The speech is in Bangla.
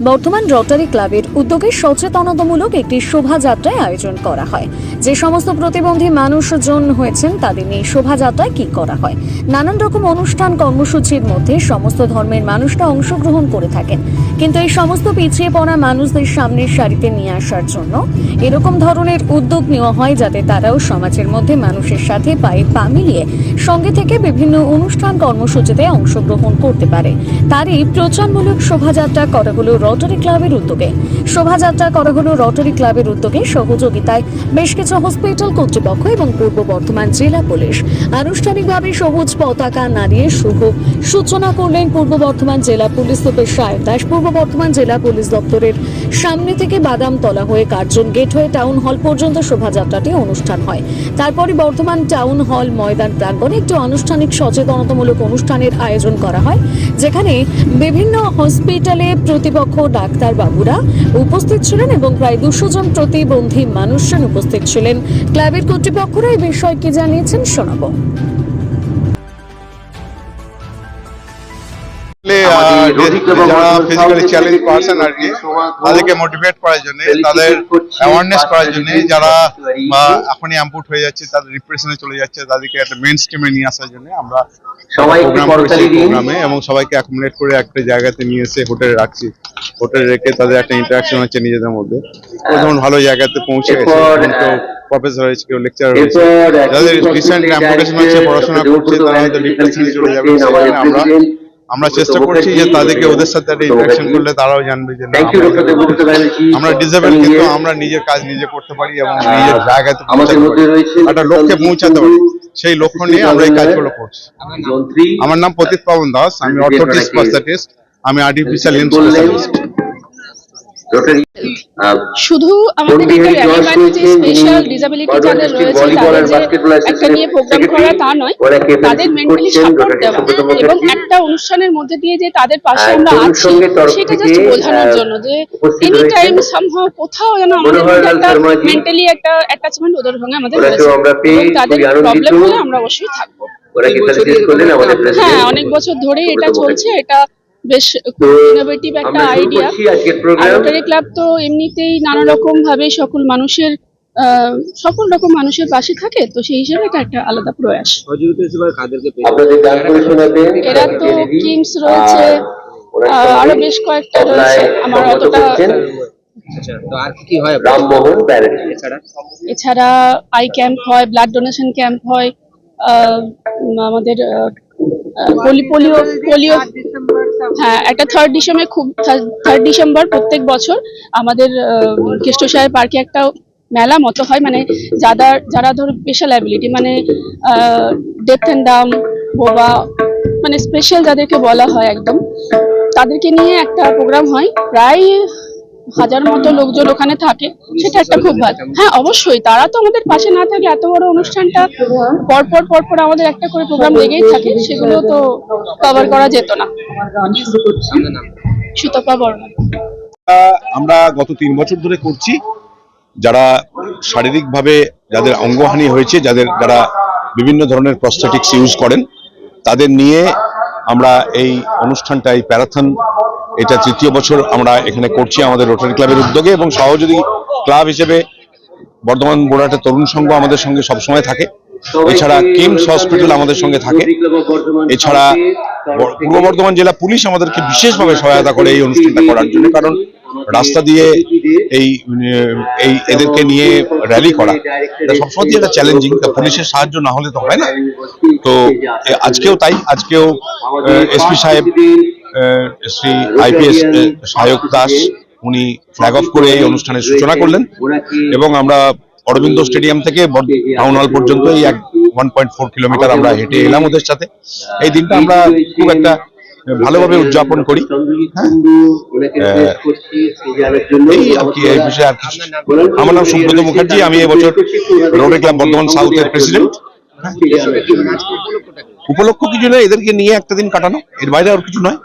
বর্ধমান রোটারি ক্লাবের উদ্যোগে সচেতনতামূলক একটি শোভাযাত্রায় আয়োজন করা হয়। যে সমস্ত প্রতিবন্ধী মানুষজন হয়েছেন তাদের নিয়ে শোভাযাত্রায় কি করা হয়, নানান রকম অনুষ্ঠান কর্মসূচির মধ্যে সমস্ত ধর্মের মানুষরা অংশগ্রহণ করে থাকেন। কিন্তু এই সমস্ত পিছিয়ে পড়া মানুষদের সামনের সারিতে নিয়ে আসার জন্য এরকম ধরনের উদ্যোগ নেওয়া হয়, যাতে তারাও সমাজের মধ্যে মানুষের সাথে পায়ে পা মিলিয়ে সঙ্গে থেকে বিভিন্ন অনুষ্ঠান কর্মসূচিতে অংশগ্রহণ করতে পারে। তারই প্রচারমূলক শোভাযাত্রা করা হলো রোটারি ক্লাবের উদ্যোগে। শোভাযাত্রা করা হলো রোটারি ক্লাবের উদ্যোগে সহযোগিতায় বেশ কিছু হসপিটাল কর্তৃপক্ষ এবং পূর্ব বর্ধমান জেলা পুলিশ। আনুষ্ঠানিকভাবে সবুজ পতাকা নাড়িয়ে শুভ সূচনা করলেন পূর্ব বর্ধমান জেলা পুলিশ সুপার সায়ন দাস। পূর্ব বর্ধমান জেলা পুলিশ দপ্তরের সামনে থেকে বাদামতলা হয়ে কার্জন গেট হয়ে টাউন হল পর্যন্ত শোভাযাত্রাটি অনুষ্ঠান হয়। তারপরে বর্ধমান টাউন হল ময়দান প্রাঙ্গণে একটি আনুষ্ঠানিক সচেতনতামূলক অনুষ্ঠানের আয়োজন করা হয়, যেখানে বিভিন্ন হসপিটালে প্রতিপক্ষ ডাক্তার বাবুরা উপস্থিত ছিলেন এবং প্রায় 200 জন প্রতিবন্ধী মানুষজন উপস্থিত ছিলেন। ক্লাবের কর্তৃপক্ষরা এই বিষয়ে কি জানিয়েছেন শোনাবো। যারা ফিজিক্যালি চ্যালেঞ্জ পারসন আর কি, তাদেরকে মোটিভেট করার জন্য, তাদের অ্যাওয়ারনেস করার জন্য, যারা এখনই অ্যাম্পুট হয়ে যাচ্ছে, তাদের রিপ্রেশনে চলে যাচ্ছে, তাদেরকে একটা মেইন স্ট্রিমে নিয়ে আসার জন্য আমরা প্রোগ্রাম করছি প্রোগ্রামে, এবং সবাইকে অ্যাকোমোডেট করে একটা জায়গাতে নিয়ে এসে হোটেলে রাখছি। হোটেলে রেখে তাদের একটা ইন্টারাকশন হচ্ছে নিজেদের মধ্যে। যেমন ভালো জায়গাতে পৌঁছে গেছে, প্রফেসর হয়েছে, কেউ লেকচার হয়েছে, যাদের রিসেন্ট অ্যাম্পুটেশন হচ্ছে, পড়াশোনা করছে, তারা হয়তো ডিপ্রেশনে চলে যাবে। সেখানে আমরা চেষ্টা করছি যে তাদেরকে ওদের সাথে একটা ইন্টারাকশন করলে তারাও জানবে যে আমরা ডিসেবল, কিন্তু আমরা নিজের কাজ নিজে করতে পারি এবং নিজের জায়গাতে একটা লক্ষ্যে পৌঁছাতে পারি। সেই লক্ষ্য নিয়ে আমরা এই কাজগুলো করছি। আমার নাম প্রতীক পাবন দাস, আমি অর্থোটিস্ট পার্সাটিস্ট, আমি আর্টিফিশিয়াল লিম্ব স্পেশালিস্ট। শুধু আমাদের যে স্পেশাল ডিসেবিলিটি যাদের রয়েছে তাদের যে একটা নিয়ে প্রোগ্রাম করা তা নয়, তাদের মেন্টালি সাপোর্ট দেওয়া এবং একটা অনুষ্ঠানের মধ্যে দিয়ে যে তাদের পাশে আমরা আছি সেটা জাস্ট বোঝানোর জন্য যে এনি টাইম সামহাও কোথাও যেন আমাদের মধ্যে একটা মেন্টালি একটা অ্যাটাচমেন্ট ওদের সঙ্গে আমাদের রয়েছে এবং তাদের প্রবলেম হলে আমরা অবশ্যই থাকবো। হ্যাঁ, অনেক বছর ধরেই এটা চলছে। এটা বেশ খুব ইনোভেটিভ একটা আইডিয়া। রোটারি ক্লাব তো এমনিতেই নানা রকম ভাবে সকল রকম মানুষের পাশে থাকে, তো সেই হিসেবে এটা একটা আলাদা প্রয়াস। এরা তো কিমস রয়েছে, আরো বেশ কয়েকটা রয়েছে, আমার অতটা। এছাড়া আই ক্যাম্প হয়, ব্লাড ডোনেশন ক্যাম্প হয়, আমাদের পোলিও হ্যাঁ, একটা 3rd ডিসেম্বর প্রত্যেক বছর আমাদের কেষ্টসাহেব পার্কে একটা মেলা মতো হয়, মানে যারা ধরো স্পেশাল অ্যাবিলিটি, মানে ডেফ এন্ড ডাম্ব, বোবা, মানে স্পেশাল যাদেরকে বলা হয় একদম, তাদেরকে নিয়ে একটা প্রোগ্রাম হয়। প্রায় 1000 মতো লোকজন ওখানে থাকে। সেটা একটা খুব ভালো। হ্যাঁ, অবশ্যই তারা তো আমাদের পাশে না থাকলে এত বড় অনুষ্ঠানটা পরপর আমাদের একটা করে প্রোগ্রাম লেগেই থাকে, সেগুলো তো কভার করা যেত না। সুতপা বর্মন। আমরা গত 3 বছর ধরে করছি। যারা শারীরিকভাবে যাদের অঙ্গহানি হয়েছে, যারা বিভিন্ন ধরনের প্রস্থেটিক্স ইউজ করেন, তাদের নিয়ে আমরা এই অনুষ্ঠানটা, এই প্যারাথন, এটা 3য় বছর আমরা এখানে করছি আমাদের রোটারি ক্লাবের উদ্যোগে, এবং সহযোগী ক্লাব হিসেবে বর্ধমান বোরাটা তরুণ সংঘ আমাদের সঙ্গে সবসময় থাকে। এছাড়া কিমস হসপিটাল আমাদের সঙ্গে থাকে। এছাড়া পূর্ব বর্ধমান জেলা পুলিশ আমাদেরকে বিশেষভাবে সহায়তা করে এই অনুষ্ঠানটা করার জন্য, কারণ রাস্তা দিয়ে এই এদেরকে নিয়ে র্যালি করা এটা সবসময় একটা চ্যালেঞ্জিং। পুলিশের সাহায্য না হলে তো হয় না। তো আজকেও তাই, আজকেও এসপি সাহেব, শ্রী IPS সায়ক দাস, উনি ফ্ল্যাগ অফ করে এই অনুষ্ঠানের সূচনা করলেন, এবং আমরা অরবিন্দ স্টেডিয়াম থেকে টাউন হল পর্যন্ত এই 1.4 কিলোমিটার আমরা হেঁটে এলাম ওদের সাথে। এই দিনটা আমরা খুব একটা ভালোভাবে উদযাপন করি। এই আর কি, এই বিষয়ে আর কিছু। আমার নাম সুব্রত মুখার্জি, আমি এবছর রোটারি ক্লাব বর্ধমান সাউথের প্রেসিডেন্ট। উপলক্ষ কিছু নয়, এদেরকে নিয়ে একটা দিন কাটানো, এর বাইরে আর কিছু নয়।